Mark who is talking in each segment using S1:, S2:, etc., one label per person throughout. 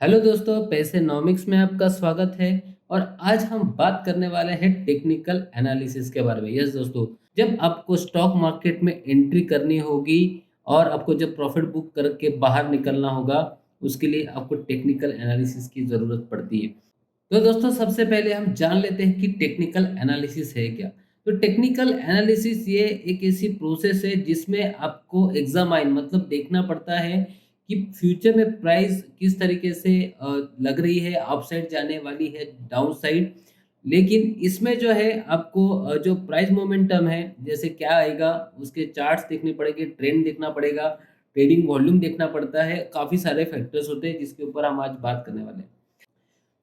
S1: Hello दोस्तों, पैसेनोमिक्स में आपका स्वागत है। और आज हम बात करने वाले हैं टेक्निकल एनालिसिस के बारे में। यस दोस्तों, जब आपको स्टॉक मार्केट में एंट्री करनी होगी और आपको जब प्रॉफिट बुक करके बाहर निकलना होगा, उसके लिए आपको टेक्निकल एनालिसिस की ज़रूरत पड़ती है। तो दोस्तों, सबसे पहले हम जान लेते हैं कि टेक्निकल एनालिसिस है क्या। तो टेक्निकल एनालिसिस ये एक ऐसी प्रोसेस है जिसमें आपको एग्जामाइन मतलब देखना पड़ता है कि फ्यूचर में प्राइस किस तरीके से लग रही है, अपसाइड जाने वाली है, डाउन साइड। लेकिन इसमें जो है आपको जो प्राइस मोमेंटम है, जैसे क्या आएगा, उसके चार्ट्स देखने पड़ेंगे, ट्रेंड देखना पड़ेगा, ट्रेडिंग वॉल्यूम देखना पड़ता है। काफ़ी सारे फैक्टर्स होते हैं जिसके ऊपर हम आज बात करने वाले हैं।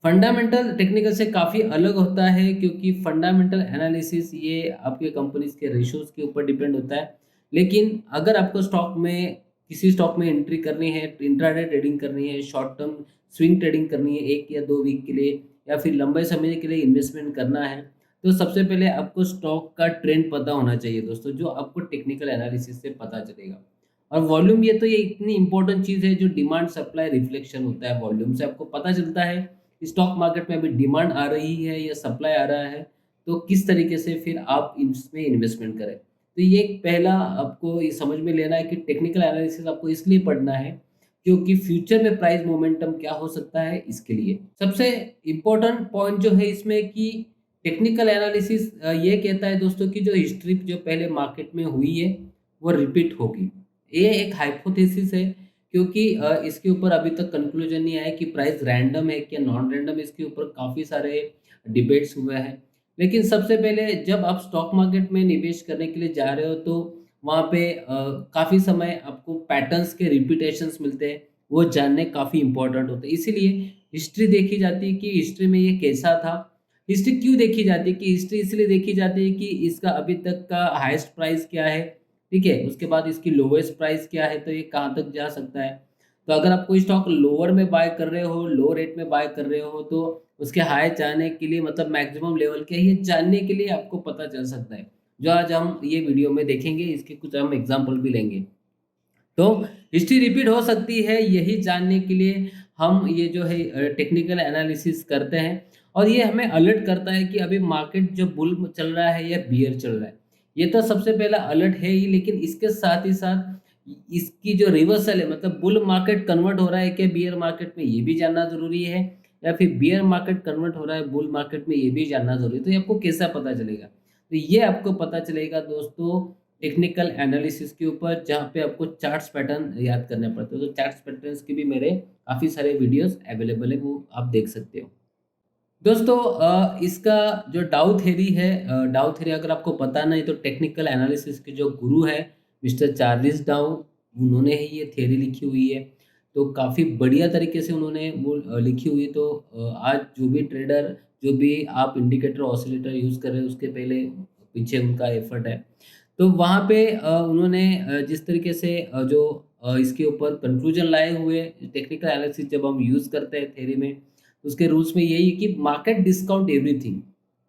S1: फंडामेंटल टेक्निकल से काफ़ी अलग होता है, क्योंकि फंडामेंटल एनालिसिस ये आपके कंपनीज के रेशियोज़ के ऊपर डिपेंड होता है। लेकिन अगर आपको स्टॉक में किसी स्टॉक में एंट्री करनी है, इंट्राडे ट्रेडिंग करनी है, शॉर्ट टर्म स्विंग ट्रेडिंग करनी है 1 या 2 वीक के लिए, या फिर लंबे समय के लिए इन्वेस्टमेंट करना है, तो सबसे पहले आपको स्टॉक का ट्रेंड पता होना चाहिए दोस्तों, जो आपको टेक्निकल एनालिसिस से पता चलेगा। और वॉल्यूम, ये तो ये इतनी इंपॉर्टेंट चीज़ है, जो डिमांड सप्लाई रिफ्लेक्शन होता है, वॉल्यूम से आपको पता चलता है स्टॉक मार्केट में अभी डिमांड आ रही है या सप्लाई आ रहा है, तो किस तरीके से फिर आप इसमें इन्वेस्टमेंट करें। तो ये एक पहला आपको ये समझ में लेना है कि टेक्निकल एनालिसिस आपको इसलिए पढ़ना है क्योंकि फ्यूचर में प्राइस मोमेंटम क्या हो सकता है, इसके लिए सबसे इम्पोर्टेंट पॉइंट जो है इसमें कि टेक्निकल एनालिसिस ये कहता है दोस्तों कि जो हिस्ट्री जो पहले मार्केट में हुई है वो रिपीट होगी। ये एक हाइपोथेसिस है, क्योंकि इसके ऊपर अभी तक कंक्लूजन नहीं आया कि प्राइस रैंडम है क्या नॉन रैंडम। इसके ऊपर काफ़ी सारे डिबेट्स हुए हैं। लेकिन सबसे पहले जब आप स्टॉक मार्केट में निवेश करने के लिए जा रहे हो, तो वहाँ पे काफ़ी समय आपको पैटर्न्स के रिपीटेशंस मिलते हैं, वो जानने काफ़ी इंपॉर्टेंट होते हैं। इसीलिए हिस्ट्री देखी जाती है कि हिस्ट्री में ये कैसा था। हिस्ट्री क्यों देखी जाती है कि हिस्ट्री इसलिए देखी जाती है कि इसका अभी तक का हाईएस्ट प्राइस क्या है, ठीक है? उसके बाद इसकी लोवेस्ट प्राइस क्या है, तो ये कहाँ तक जा सकता है। तो अगर आप कोई स्टॉक लोअर में बाय कर रहे हो, लो रेट में बाय कर रहे हो, तो उसके हाई जाने के लिए मतलब मैक्सिमम लेवल क्या है, ये जानने के लिए आपको पता चल सकता है। जो आज हम ये वीडियो में देखेंगे, इसके कुछ हम एग्ज़ाम्पल भी लेंगे। तो हिस्ट्री रिपीट हो सकती है, यही जानने के लिए हम ये जो है टेक्निकल एनालिसिस करते हैं। और ये हमें अलर्ट करता है कि अभी मार्केट जो बुल चल रहा है या बियर चल रहा है। ये तो सबसे पहला अलर्ट है ही, लेकिन इसके साथ ही साथ इसकी जो रिवर्सल है, मतलब बुल मार्केट कन्वर्ट हो रहा है क्या बियर मार्केट में, ये भी जानना ज़रूरी है। या फिर बियर मार्केट कन्वर्ट हो रहा है बुल मार्केट में, ये भी जानना ज़रूरी है। तो ये आपको कैसा पता चलेगा? तो ये आपको पता चलेगा दोस्तों टेक्निकल एनालिसिस के ऊपर, जहाँ पे आपको चार्ट्स पैटर्न याद करने पड़ते हैं। तो चार्ट्स पैटर्न्स के भी मेरे काफ़ी सारे वीडियोस अवेलेबल है, वो आप देख सकते हो। दोस्तों, इसका जो डाउ थ्योरी है, डाउ थ्योरी अगर आपको पता नहीं, तो टेक्निकल एनालिसिस के जो गुरु है मिस्टर चार्ल्स डाउ, उन्होंने ही ये थ्योरी लिखी हुई है। तो काफ़ी बढ़िया तरीके से उन्होंने वो लिखी हुई है। तो आज जो भी ट्रेडर, जो भी आप इंडिकेटर ऑसिलेटर यूज़ कर रहे हो, उसके पहले पीछे उनका एफर्ट है। तो वहाँ पे उन्होंने जिस तरीके से इसके ऊपर कंक्लूजन लाए हुए, टेक्निकल एनालिसिस जब हम यूज़ करते हैं थ्योरी में, उसके रूल्स में यही है कि market discount everything,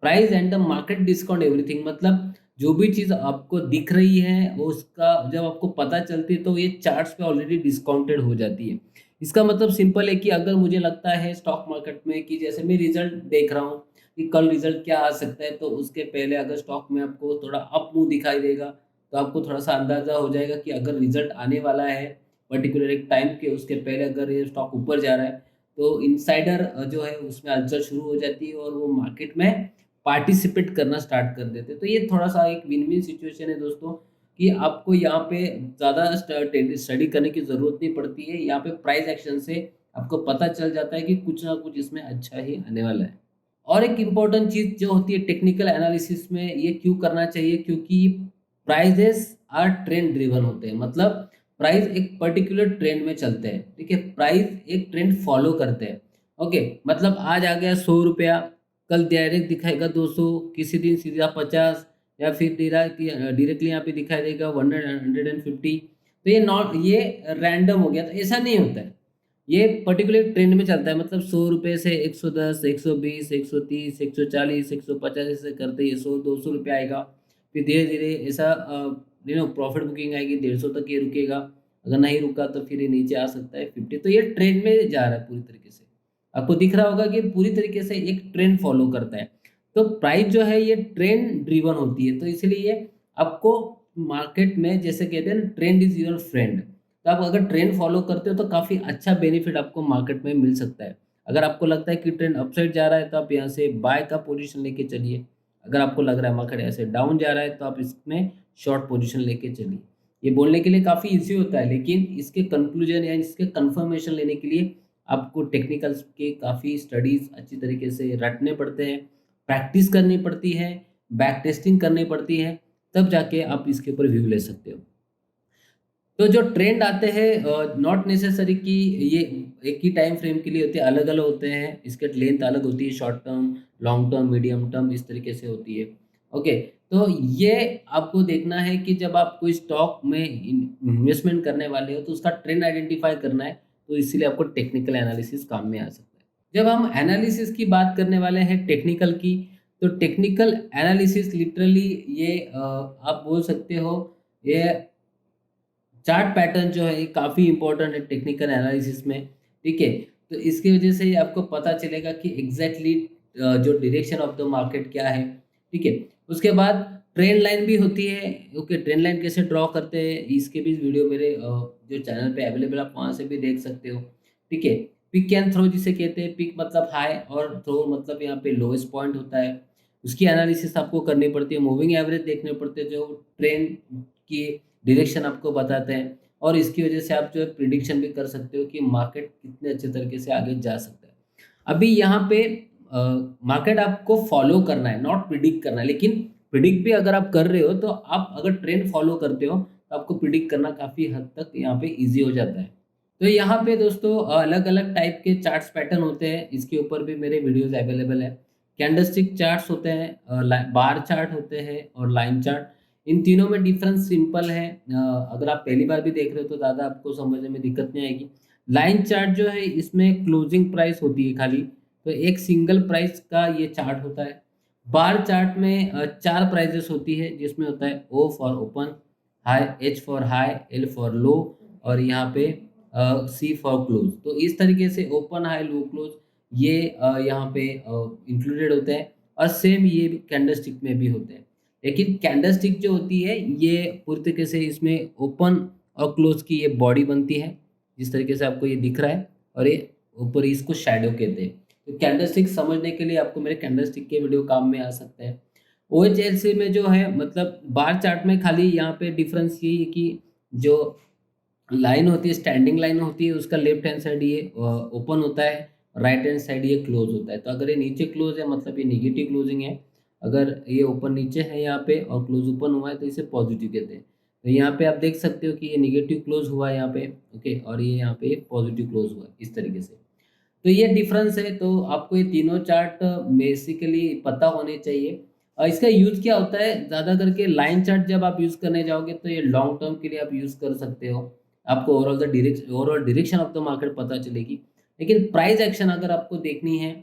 S1: price and the market discount everything. मतलब जो भी चीज़ आपको दिख रही है, वो उसका जब आपको पता चलती है, तो ये चार्ट्स पे ऑलरेडी डिस्काउंटेड हो जाती है। इसका मतलब सिंपल है कि अगर मुझे लगता है स्टॉक मार्केट में कि जैसे मैं रिजल्ट देख रहा हूँ कि कल रिजल्ट क्या आ सकता है, तो उसके पहले अगर स्टॉक में आपको थोड़ा अप मूव दिखाई देगा, तो आपको थोड़ा-सा अंदाज़ा हो जाएगा कि अगर रिजल्ट आने वाला है पर्टिकुलर एक टाइम के, उसके पहले अगर ये स्टॉक ऊपर जा रहा है, तो इनसाइडर जो है उसमें हलचल शुरू हो जाती है और वो मार्केट में पार्टिसिपेट करना स्टार्ट कर देते हैं। तो ये थोड़ा-सा एक विन-विन सिचुएशन है दोस्तों, कि आपको यहाँ पे ज़्यादा स्टडी करने की ज़रूरत नहीं पड़ती है। यहाँ पे प्राइस एक्शन से आपको पता चल जाता है कि कुछ ना कुछ इसमें अच्छा ही आने वाला है। और एक इम्पोर्टेंट चीज़ जो होती है टेक्निकल एनालिसिस में, ये क्यों करना चाहिए, क्योंकि प्राइजेस आर ट्रेंड ड्रिवन होते हैं। मतलब प्राइस एक पर्टिकुलर ट्रेंड में चलते हैं, ठीक है? प्राइस एक ट्रेंड फॉलो करते हैं। ओके, मतलब आज आ गया 100 रुपया, कल डायरेक्ट दिखाएगा 200, किसी दिन सीधा 50, या फिर डायरेक्टली यहाँ पे दिखाई देगा 150। तो ये रैंडम हो गया, तो ऐसा नहीं होता है। ये पर्टिकुलर ट्रेंड में चलता है, मतलब 100 रुपए से 110, 120, 130, 140, 150 ऐसे करते ही 100, 200 रुपए आएगा। फिर धीरे-धीरे ऐसा प्रॉफिट बुकिंग आएगी, 150 तक ये रुकेगा। अगर नहीं रुका तो फिर ये नीचे आ सकता है 50। तो ये ट्रेंड में जा रहा है पूरी तरीके से। आपको दिख रहा होगा कि पूरी तरीके से एक ट्रेंड फॉलो करता है। तो प्राइस जो है ये ट्रेंड ड्रिवन होती है, तो इसलिए आपको मार्केट में जैसे कहते हैं ना, ट्रेंड इज़ योर फ्रेंड। तो आप अगर ट्रेंड फॉलो करते हो तो काफ़ी अच्छा बेनिफिट आपको मार्केट में मिल सकता है। अगर आपको लगता है कि ट्रेंड अपसाइड जा रहा है तो आप यहाँ से बाय का पोजीशन लेके चलिए। अगर आपको लग रहा है मार्केट ऐसे डाउन जा रहा है तो आप इसमें शॉर्ट पोजीशन लेके चलिए। ये बोलने के लिए काफ़ी ईज़ी होता है, लेकिन इसके कंक्लूजन या इसके कन्फर्मेशन लेने के लिए आपको टेक्निकल्स के काफ़ी स्टडीज़ अच्छी तरीके से रटने पड़ते हैं, प्रैक्टिस करनी पड़ती है, बैक टेस्टिंग करनी पड़ती है, तब जाके आप इसके ऊपर व्यू ले सकते हो। तो जो ट्रेंड आते हैं नॉट नेसेसरी कि ये एक ही टाइम फ्रेम के लिए होते हैं, अलग-अलग होते हैं। इसके लेंथ अलग होती है, short term, long term, medium term इस तरीके से होती है। ओके, तो ये आपको देखना है कि जब आप कोई स्टॉक में इन्वेस्टमेंट करने वाले हो तो उसका ट्रेंड आइडेंटिफाई करना है, तो इसीलिए आपको टेक्निकल एनालिसिस काम में आ सकता है। जब हम एनालिसिस की बात करने वाले हैं टेक्निकल की, तो टेक्निकल एनालिसिस लिटरली ये आप बोल सकते हो, ये चार्ट पैटर्न जो है ये काफ़ी इंपॉर्टेंट है टेक्निकल एनालिसिस में, ठीक है? तो इसकी वजह से ही आपको पता चलेगा कि एग्ज़ैक्टली जो डायरेक्शन ऑफ द मार्केट क्या है, ठीक है? उसके बाद ट्रेंड लाइन भी होती है, ओके, ट्रेंड लाइन कैसे ड्रॉ करते हैं, इसके भी वीडियो मेरे जो चैनल पे अवेलेबल है, आप वहाँ से भी देख सकते हो, ठीक है? पिक एंड थ्रो जिसे कहते हैं, पिक मतलब हाई और थ्रो मतलब यहाँ पे लोएस्ट पॉइंट होता है। उसकी एनालिसिस आपको करनी पड़ती है, मूविंग एवरेज देखने पड़ते हैं जो ट्रेंड की डायरेक्शन आपको बताते हैं, और इसकी वजह से आप जो है प्रिडिक्शन भी कर सकते हो कि मार्केट कितने अच्छे तरीके से आगे जा सकता है। अभी यहाँ पे मार्केट आपको फॉलो करना है, नॉट प्रिडिक्ट करना है, लेकिन प्रिडिक्ट भी अगर आप कर रहे हो तो आप अगर ट्रेंड फॉलो करते हो तो आपको प्रिडिक्ट करना काफ़ी हद तक यहाँ पे ईज़ी हो जाता है। तो यहाँ पे दोस्तों अलग-अलग टाइप के चार्ट्स पैटर्न होते हैं, इसके ऊपर भी मेरे वीडियोज़ अवेलेबल है। कैंडलस्टिक चार्ट्स होते हैं, बार चार्ट होते हैं और लाइन चार्ट। इन तीनों में डिफरेंस सिंपल है। अगर आप पहली बार भी देख रहे हो तो ज़्यादा आपको समझने में दिक्कत नहीं आएगी। लाइन चार्ट जो है इसमें क्लोजिंग प्राइस होती है खाली, तो एक सिंगल प्राइस का ये चार्ट होता है। बार चार्ट में 4 प्राइसेस होती है, जिसमें होता है O for open, high, H for high, L for low, और यहाँ पे सी फॉर क्लोज। तो इस तरीके से ओपन, हाई, लो, क्लोज ये यहाँ पे इंक्लूडेड होते हैं, और सेम ये कैंडलस्टिक में भी होते हैं। लेकिन कैंडलस्टिक जो होती है ये पूरी तरीके से इसमें ओपन और क्लोज की ये बॉडी बनती है, जिस तरीके से आपको ये दिख रहा है, और ये ऊपर इसको शैडो कहते हैं। तो कैंडलस्टिक समझने के लिए आपको मेरे कैंडलस्टिक के वीडियो काम में आ सकते हैं। ओएचएलसी में जो है मतलब बार चार्ट में खाली यहाँ पे डिफरेंस यही है कि जो लाइन होती है, स्टैंडिंग लाइन होती है, उसका लेफ्ट हैंड साइड ये ओपन होता है, राइट हैंड साइड ये क्लोज होता है। तो अगर ये नीचे क्लोज है मतलब ये नेगेटिव क्लोजिंग है, अगर ये ओपन नीचे है यहाँ पे और क्लोज ओपन हुआ है तो इसे पॉजिटिव कहते हैं। तो यहाँ पे आप देख सकते हो कि ये नेगेटिव क्लोज हुआ है यहाँ पे, ओके, और ये यहाँ पे पॉजिटिव क्लोज हुआ है इस तरीके से। तो ये डिफरेंस है, तो आपको ये तीनों चार्ट बेसिकली पता होने चाहिए। इसका यूज़ क्या होता है, ज़्यादा करके लाइन चार्ट जब आप यूज़ करने जाओगे तो ये लॉन्ग टर्म के लिए आप यूज़ कर सकते हो। आपको overall direction of the market पता चलेगी। लेकिन प्राइस एक्शन अगर आपको देखनी है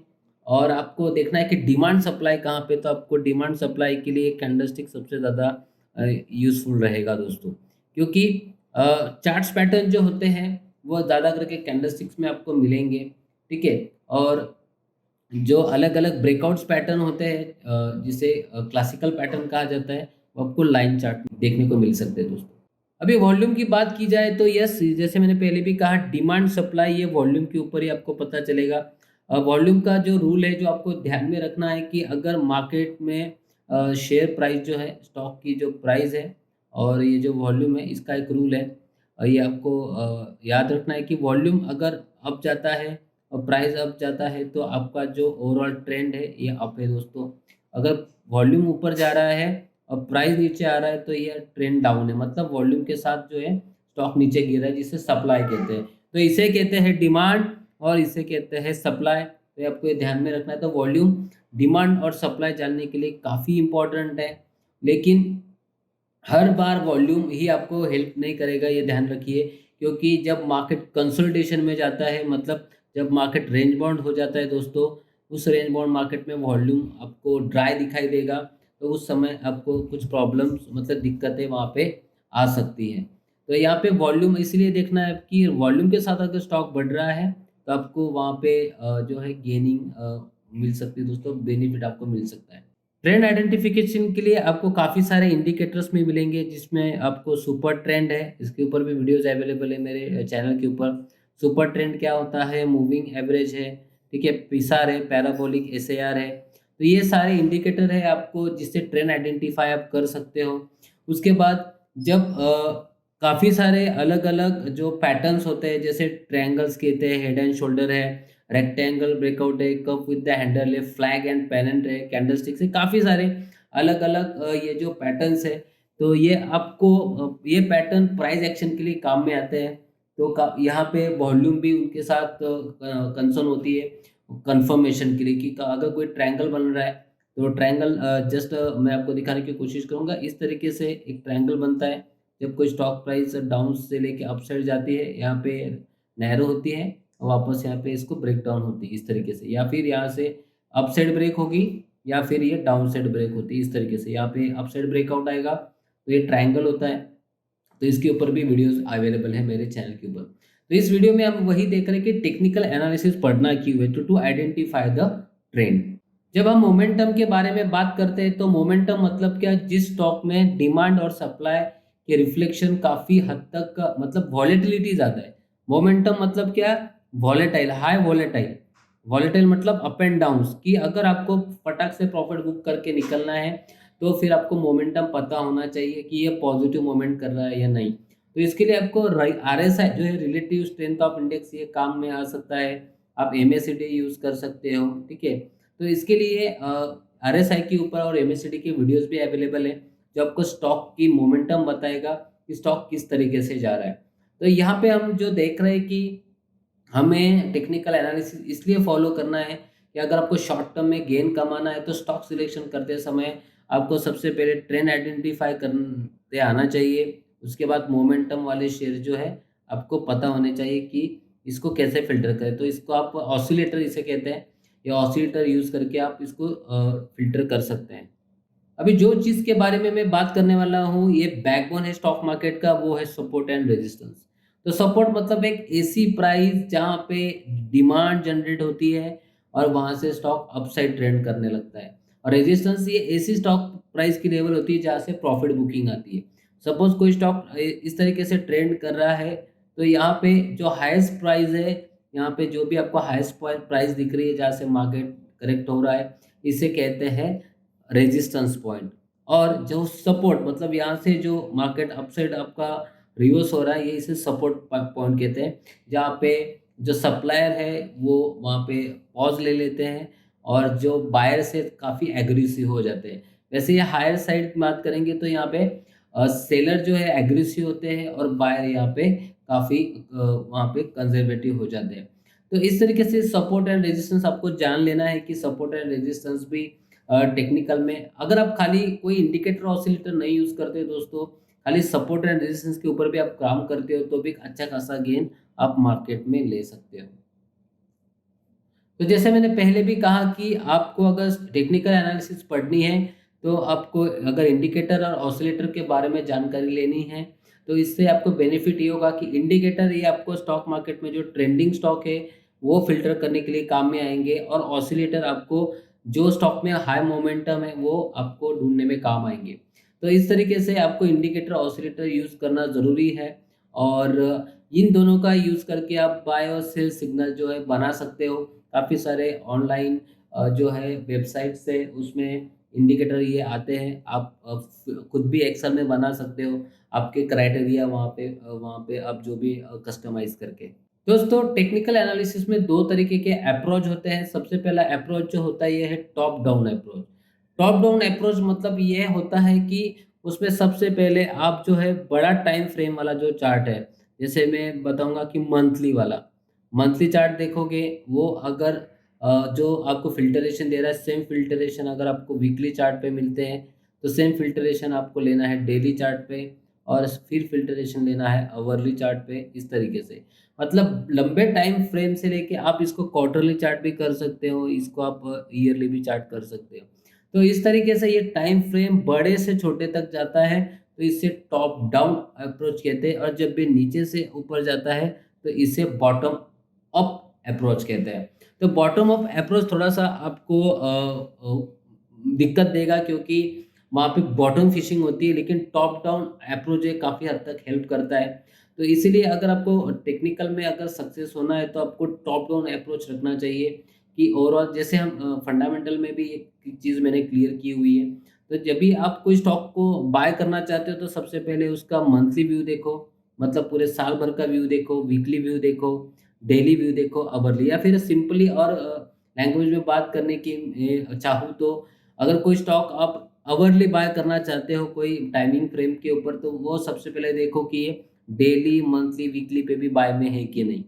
S1: और आपको देखना है कि डिमांड सप्लाई कहाँ पे, तो आपको डिमांड सप्लाई के लिए कैंडलस्टिक सबसे ज़्यादा यूज़फुल रहेगा दोस्तों। क्योंकि चार्ट्स पैटर्न जो होते हैं वो ज़्यादा करके कैंडलस्टिक्स में आपको मिलेंगे, ठीक है? और जो अलग-अलग ब्रेकआउट्स पैटर्न होते हैं जिसे क्लासिकल पैटर्न कहा जाता है, वो आपको लाइन चार्ट में देखने को मिल सकते हैं दोस्तों। अभी वॉल्यूम की बात की जाए तो यस, जैसे मैंने पहले भी कहा, डिमांड सप्लाई ये वॉल्यूम के ऊपर ही आपको पता चलेगा। वॉल्यूम का जो रूल है जो आपको ध्यान में रखना है कि अगर मार्केट में शेयर प्राइस जो है, स्टॉक की जो प्राइस है और ये जो वॉल्यूम है, इसका एक रूल है। ये आपको याद रखना है कि वॉल्यूम अगर अप जाता है और प्राइस अप जाता है तो आपका जो ओवरऑल ट्रेंड है ये अप है दोस्तों। अगर वॉल्यूम ऊपर जा रहा है और प्राइस नीचे आ रहा है तो ये ट्रेंड डाउन है, मतलब वॉल्यूम के साथ जो है स्टॉक नीचे गिर रहा है, जिसे सप्लाई कहते हैं। तो इसे कहते हैं डिमांड और इसे कहते हैं सप्लाई। तो ये आपको ये ध्यान में रखना है। तो वॉल्यूम, डिमांड और सप्लाई जानने के लिए काफ़ी इंपॉर्टेंट है, लेकिन हर बार वॉल्यूम ही आपको हेल्प नहीं करेगा, ये ध्यान रखिए। क्योंकि जब मार्केट कंसोलिडेशन में जाता है, मतलब जब मार्केट रेंज बाउंड हो जाता है दोस्तों, उस रेंज बाउंड मार्केट में वॉल्यूम आपको ड्राई दिखाई देगा, तो उस समय आपको कुछ प्रॉब्लम्स मतलब दिक्कतें वहाँ पे आ सकती हैं। तो यहाँ पे वॉल्यूम इसलिए देखना है कि वॉल्यूम के साथ अगर स्टॉक बढ़ रहा है तो आपको वहाँ पे जो है गेनिंग मिल सकती है दोस्तों, बेनिफिट आपको मिल सकता है। ट्रेंड आइडेंटिफिकेशन के लिए आपको काफ़ी सारे इंडिकेटर्स में मिलेंगे, जिसमें आपको सुपर ट्रेंड है, इसके ऊपर भी वीडियोस अवेलेबल है मेरे चैनल के ऊपर। सुपर ट्रेंड क्या होता है, मूविंग एवरेज है, ठीक है, पिसार है, पैराबोलिक एसएआर है। तो ये सारे इंडिकेटर है आपको, जिससे ट्रेंड आइडेंटिफाई आप कर सकते हो। उसके बाद जब काफ़ी सारे अलग अलग जो पैटर्न्स होते हैं, जैसे ट्रायंगल्स कहते हैं, हेड एंड शोल्डर है, रेक्टेंगल ब्रेकआउट है, कप विद द हैंडल है, फ्लैग एंड पेनेंट है, कैंडलस्टिक्स है, काफ़ी सारे अलग अलग ये जो पैटर्न्स है, तो ये आपको ये पैटर्न प्राइस एक्शन के लिए काम में आते हैं। तो यहाँ पे वॉल्यूम भी उनके साथ कंसर्न होती है कंफर्मेशन के लिए कि अगर कोई ट्रायंगल बन रहा है तो ट्रायंगल जस्ट मैं आपको दिखाने की कोशिश करूंगा। इस तरीके से एक ट्रायंगल बनता है जब कोई स्टॉक प्राइस डाउन से लेके अप साइड जाती है, यहाँ पे नैरो होती है और वापस यहाँ पे इसको ब्रेक डाउन होती है इस तरीके से, या फिर यहाँ से अप साइड ब्रेक होगी या फिर ये डाउन साइड ब्रेक होती है इस तरीके से। यहाँ पे अप साइड ब्रेकआउट आएगा तो ये ट्रायंगल होता है। तो इसके ऊपर भी वीडियोस अवेलेबल है मेरे चैनल के ऊपर। तो इस वीडियो में हम वही देख रहे हैं कि टेक्निकल एनालिसिस पढ़ना क्यों है, टू आइडेंटिफाई द ट्रेंड। जब हम मोमेंटम के बारे में बात करते हैं तो मोमेंटम मतलब क्या, जिस स्टॉक में डिमांड और सप्लाई के रिफ्लेक्शन काफी हद तक मतलब वॉलेटिलिटी ज्यादा है। मोमेंटम मतलब क्या, वॉलेटाइल, हाई वॉलेटाइल। वॉलेटाइल मतलब अप एंड डाउन, कि अगर आपको फटाक से प्रॉफिट बुक करके निकलना है तो फिर आपको मोमेंटम पता होना चाहिए कि ये पॉजिटिव मोमेंट कर रहा है या नहीं। तो इसके लिए आपको आरएसआई जो है, रिलेटिव स्ट्रेंथ ऑफ इंडेक्स, ये काम में आ सकता है। आप एमएसीडी यूज कर सकते हो, ठीक है। तो इसके लिए आरएसआई के ऊपर और एमएसीडी की वीडियोस भी अवेलेबल है, जो आपको स्टॉक की मोमेंटम बताएगा कि स्टॉक किस तरीके से जा रहा है। तो यहाँ पे हम जो देख रहे हैं कि हमें टेक्निकल एनालिसिस इसलिए फॉलो करना है कि अगर आपको शॉर्ट टर्म में गेन कमाना है तो स्टॉक सिलेक्शन करते समय आपको सबसे पहले ट्रेंड आइडेंटिफाई करते आना चाहिए। उसके बाद मोमेंटम वाले शेयर जो है आपको पता होने चाहिए कि इसको कैसे फ़िल्टर करें। तो इसको आप ऑसिलेटर इसे कहते हैं, ये ऑसिलेटर यूज़ करके आप इसको फ़िल्टर कर सकते हैं। अभी जो चीज़ के बारे में मैं बात करने वाला हूँ, ये बैकबोन है स्टॉक मार्केट का, वो है सपोर्ट एंड रेजिस्टेंस। तो सपोर्ट मतलब एक ऐसी प्राइस जहाँ पे डिमांड जनरेट होती है और वहाँ से स्टॉक अपसाइड ट्रेंड करने लगता है। और रेजिस्टेंस ये ऐसी स्टॉक प्राइस की लेवल होती है जहाँ से प्रॉफिट बुकिंग आती है। सपोज कोई स्टॉक इस तरीके से ट्रेंड कर रहा है, तो यहाँ पे जो हाईएस्ट प्राइस है, यहाँ पे जो भी आपको हाईएस्ट प्राइस दिख रही है जहाँ से मार्केट करेक्ट हो रहा है, इसे कहते हैं रेजिस्टेंस पॉइंट। और जो सपोर्ट मतलब यहाँ से जो मार्केट अपसाइड आपका रिवर्स हो रहा है, ये इसे सपोर्ट पॉइंट कहते हैं, जहाँ पे जो सप्लायर है वो वहाँ पे पॉज ले लेते हैं और जो बायर से काफ़ी एग्रेसिव हो जाते हैं। वैसे ये हायर साइड की बात करेंगे तो यहाँ पे सेलर जो है एग्रेसिव होते हैं और बायर यहाँ पे काफ़ी वहाँ पे कंजर्वेटिव हो जाते हैं। तो इस तरीके से सपोर्ट एंड रेजिस्टेंस आपको जान लेना है कि सपोर्ट एंड रेजिस्टेंस भी टेक्निकल में, अगर आप खाली कोई इंडिकेटर ऑसिलेटर नहीं यूज़ करते दोस्तों, खाली सपोर्ट एंड रेजिस्टेंस के ऊपर भी आप काम करते हो तो भी अच्छा खासा गेन आप मार्केट में ले सकते हो। तो जैसे मैंने पहले भी कहा कि आपको अगर टेक्निकल एनालिसिस पढ़नी है तो आपको अगर इंडिकेटर और ऑसिलेटर के बारे में जानकारी लेनी है तो इससे आपको बेनिफिट ये होगा कि इंडिकेटर ये आपको स्टॉक मार्केट में जो ट्रेंडिंग स्टॉक है वो फिल्टर करने के लिए काम में आएंगे, और ऑसिलेटर आपको जो स्टॉक में हाई मोमेंटम है वो आपको ढूंढने में काम आएंगे। तो इस तरीके से आपको इंडिकेटर ऑसिलेटर यूज़ करना ज़रूरी है, और इन दोनों का यूज़ करके आप बाय और सेल सिग्नल जो है बना सकते हो। काफ़ी सारे ऑनलाइन जो है वेबसाइट्स है, उसमें इंडिकेटर ये आते हैं। आप खुद भी एक्सेल में बना सकते हो, आपके क्राइटेरिया वहाँ पे आप जो भी कस्टमाइज़ करके। दोस्तों टेक्निकल एनालिसिस में 2 तरीके के अप्रोच होते हैं। सबसे पहला अप्रोच जो होता है ये है top down approach. Top down approach मतलब ये होता है कि उसमें सबसे पहले आप जो है बड़ा टाइम फ्रेम वाला जो चार्ट है, जैसे मैं बताऊँगा कि मंथली वाला, मंथली चार्ट देखोगे वो अगर जो आपको फ़िल्टरेशन दे रहा है, सेम फ़िल्टरेशन अगर आपको वीकली चार्ट पे मिलते हैं, तो सेम फ़िल्टरेशन आपको लेना है डेली चार्ट पे, और फिर फ़िल्टरेशन लेना है आवरली चार्ट पे, इस तरीके से। मतलब लंबे टाइम फ्रेम से लेके आप इसको क्वार्टरली चार्ट भी कर सकते हो, इसको आप ईयरली भी चार्ट कर सकते हो। तो इस तरीके से ये टाइम फ्रेम बड़े से छोटे तक जाता है, तो इसे टॉप डाउन अप्रोच कहते हैं, और जब भी नीचे से ऊपर जाता है तो इसे बॉटम अप अप्रोच कहते हैं। तो बॉटम अप अप्रोच थोड़ा-सा आपको दिक्कत देगा, क्योंकि वहाँ पे बॉटम फिशिंग होती है, लेकिन टॉप डाउन अप्रोच ये काफ़ी हद तक हेल्प करता है। तो इसीलिए अगर आपको टेक्निकल में अगर सक्सेस होना है तो आपको टॉप डाउन अप्रोच रखना चाहिए, कि ओवरऑल जैसे हम फंडामेंटल में भी एक चीज़ मैंने क्लियर की हुई है। तो जब भी आप कोई स्टॉक को बाय करना चाहते हो तो सबसे पहले उसका मंथली व्यू देखो, मतलब पूरे साल भर का व्यू देखो, वीकली व्यू देखो, डेली व्यू देखो, आवरली, या फिर सिंपली और लैंग्वेज में बात करने की चाहूँ तो अगर कोई स्टॉक आप आवरली बाय करना चाहते हो कोई टाइमिंग फ्रेम के ऊपर, तो वो सबसे पहले देखो कि ये डेली, मंथली, वीकली पे भी बाय में है कि नहीं।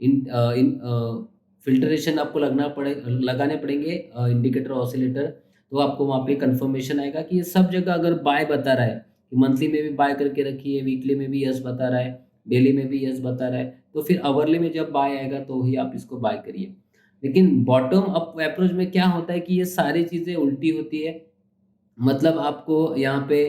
S1: इन फ़िल्टरेशन आपको लगाने पड़ेंगे इंडिकेटर, ऑसिलेटर, तो आपको वहाँ पे कन्फर्मेशन आएगा कि ये सब जगह अगर बाय बता रहा है, कि मंथली में भी बाय करके रखिए, वीकली में भी यस बता रहा है, डेली में भी यस बता रहा है, तो फिर आवरली में जब बाय आएगा तो ही आप इसको बाय करिए। लेकिन बॉटम अप अप्रोच में क्या होता है कि ये सारी चीज़ें उल्टी होती है। मतलब आपको यहाँ पे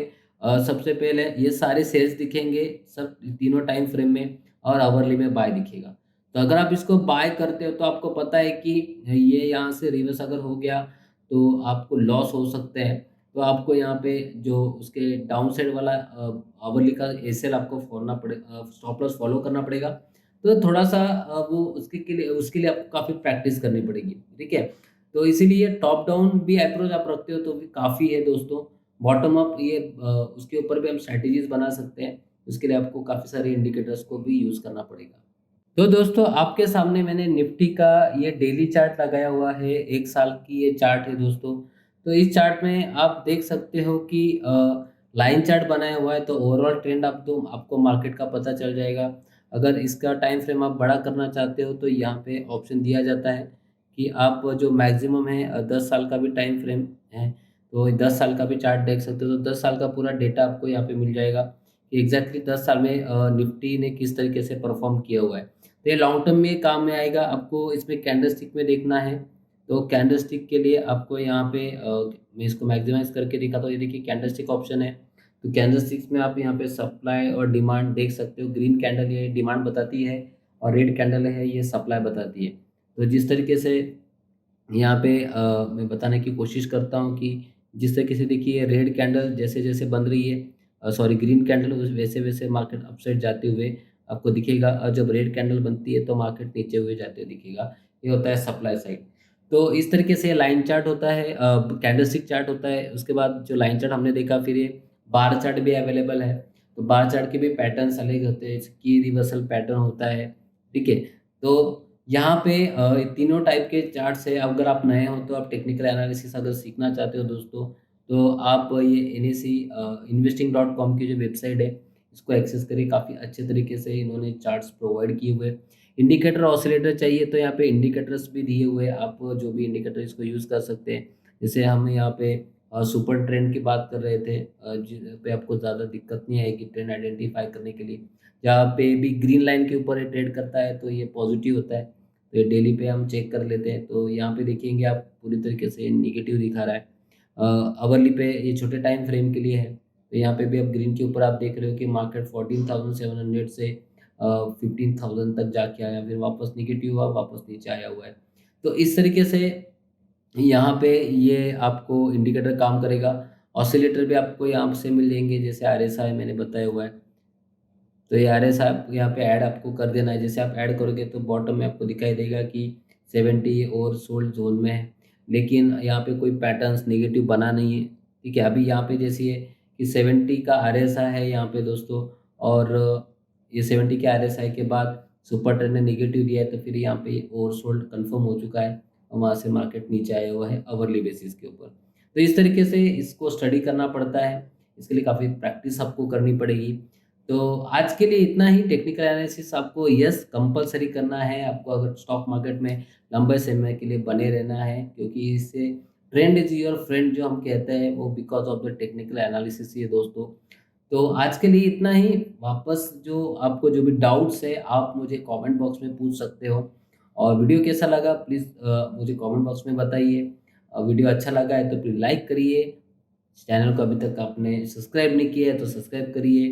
S1: सबसे पहले ये सारे सेल्स दिखेंगे, सब तीनों टाइम फ्रेम में, और आवरली में बाय दिखेगा। तो अगर आप इसको बाय करते हो तो आपको पता है कि ये यहाँ से रिवर्स अगर हो गया तो आपको लॉस हो सकते हैं। तो आपको यहाँ पे जो उसके डाउन साइड वाला आवरली का एसएल आपको स्टॉप लॉस फॉलो करना पड़ेगा। तो थोड़ा-सा वो उसके लिए आपको काफ़ी प्रैक्टिस करनी पड़ेगी, ठीक है? तो इसीलिए टॉप डाउन भी अप्रोच आप रखते हो तो भी काफ़ी है दोस्तों। बॉटम अप ये उसके ऊपर भी हम स्ट्रैटेजीज़ बना सकते हैं। उसके लिए आपको काफ़ी सारे इंडिकेटर्स को भी यूज़ करना पड़ेगा। तो दोस्तों आपके सामने मैंने निफ्टी का ये डेली चार्ट लगाया हुआ है, 1 साल की ये चार्ट है दोस्तों। तो इस चार्ट में आप देख सकते हो कि लाइन चार्ट बनाया हुआ है, तो ओवरऑल ट्रेंड आपको मार्केट का पता चल जाएगा। अगर इसका टाइम फ्रेम आप बड़ा करना चाहते हो तो यहाँ पे ऑप्शन दिया जाता है कि आप जो मैक्सिमम है 10 साल का भी टाइम फ्रेम है, तो 10 साल का भी चार्ट देख सकते हो। तो 10 साल का पूरा डेटा आपको यहाँ पे मिल जाएगा कि एग्ज़ैक्टली 10 साल में निफ्टी ने किस तरीके से परफ़ॉर्म किया हुआ है। तो ये लॉन्ग टर्म में काम में आएगा। आपको इसमें कैंडलस्टिक में देखना है, तो कैंडलस्टिक के लिए आपको यहाँ पे मैं इसको मैक्सिमाइज़ करके दिखाता हूँ। ये देखिए कैंडलस्टिक ऑप्शन है, तो कैंडलस्टिक्स में आप यहाँ पे सप्लाई और डिमांड देख सकते हो। ग्रीन कैंडल ये डिमांड बताती है, और रेड कैंडल है ये सप्लाई बताती है। तो जिस तरीके से यहाँ पे मैं बताने की कोशिश करता हूँ कि जिस तरीके से देखिए रेड कैंडल जैसे-जैसे बन रही है, सॉरी, ग्रीन कैंडल वैसे-वैसे मार्केट अपसाइड जाते हुए आपको दिखेगा, और जब रेड कैंडल बनती है तो मार्केट नीचे हुए जाते हुए दिखेगा। ये होता है सप्लाई साइड। तो इस तरीके से लाइन चार्ट होता है, कैंडलस्टिक चार्ट होता है। उसके बाद जो लाइन चार्ट हमने देखा, फिर ये बार चार्ट भी अवेलेबल है। तो बार चार्ट के भी पैटर्न्स अलग होते हैं, जैसे की रिवर्सल पैटर्न होता है, ठीक है? तो यहाँ पे तीनों टाइप के चार्ट्स है। अगर आप नए हो तो आप टेक्निकल एनालिसिस अगर सीखना चाहते हो दोस्तों, तो आप ये एनएसी investing.com की जो वेबसाइट है, इसको एक्सेस करिए। काफ़ी अच्छे तरीके से इन्होंने चार्ट्स प्रोवाइड किए हुए हैं। इंडिकेटर ऑसिलेटर चाहिए तो यहाँ पे इंडिकेटर्स भी दिए हुए हैं। आप जो भी इंडिकेटर इसको यूज़ कर सकते हैं। जैसे हम यहाँ पे सुपर ट्रेंड की बात कर रहे थे, जिस पे आपको ज़्यादा दिक्कत नहीं आएगी ट्रेंड आइडेंटिफ़ाई करने के लिए। जहाँ पे भी ग्रीन लाइन के ऊपर ये ट्रेड करता है तो ये पॉजिटिव होता है। तो ये डेली पे हम चेक कर लेते हैं, तो यहाँ पे देखेंगे आप पूरी तरीके से नेगेटिव दिखा रहा है। आवरली पे ये छोटे टाइम फ्रेम के लिए है, तो यहाँ पे भी अब ग्रीन के ऊपर आप देख रहे हो कि मार्केट 14,700 से 15,000 तक जाके आया, फिर वापस नेगेटिव हुआ, वापस नीचे आया हुआ है। तो इस तरीके से यहाँ पे ये आपको इंडिकेटर काम करेगा। ऑसिलेटर भी आपको यहाँ से मिल जाएँगे, जैसे आरएसआई मैंने बताया हुआ है। तो ये आरएसआई आप यहाँ पे ऐड आपको कर देना है। जैसे आप ऐड करोगे तो बॉटम में आपको दिखाई देगा कि 70 ओवर सोल्ड ज़ोन में है। लेकिन यहाँ पे कोई पैटर्न्स नेगेटिव बना नहीं है, ठीक है? अभी यहाँ पे जैसे ये कि 70 का आरएसआई है यहाँ पे दोस्तों, और ये 70 के आरएसआई के बाद सुपर ट्रेंड ने नेगेटिव दिया है, तो फिर यहाँ पे ओवरसोल्ड कन्फर्म हो चुका है, और वहाँ से मार्केट नीचे आया हुआ है आवरली बेसिस के ऊपर। तो इस तरीके से इसको स्टडी करना पड़ता है। इसके लिए काफ़ी प्रैक्टिस आपको करनी पड़ेगी। तो आज के लिए इतना ही। टेक्निकल एनालिसिस आपको यस कंपल्सरी करना है, आपको अगर स्टॉक मार्केट में लंबे समय के लिए बने रहना है, क्योंकि इससे ट्रेंड इज़ योर फ्रेंड जो हम कहते हैं, वो because of the technical analysis ही है दोस्तों। तो आज के लिए इतना ही। वापस जो आपको जो भी डाउट्स है आप मुझे कमेंट बॉक्स में पूछ सकते हो, और वीडियो कैसा लगा प्लीज़ मुझे कमेंट बॉक्स में बताइए। वीडियो अच्छा लगा है तो प्लीज़ लाइक करिए, चैनल को अभी तक आपने सब्सक्राइब नहीं किया है तो सब्सक्राइब करिए।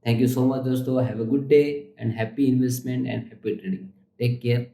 S1: थैंक यू सो मच दोस्तों, have a good day and happy investment and happy trading. Take care.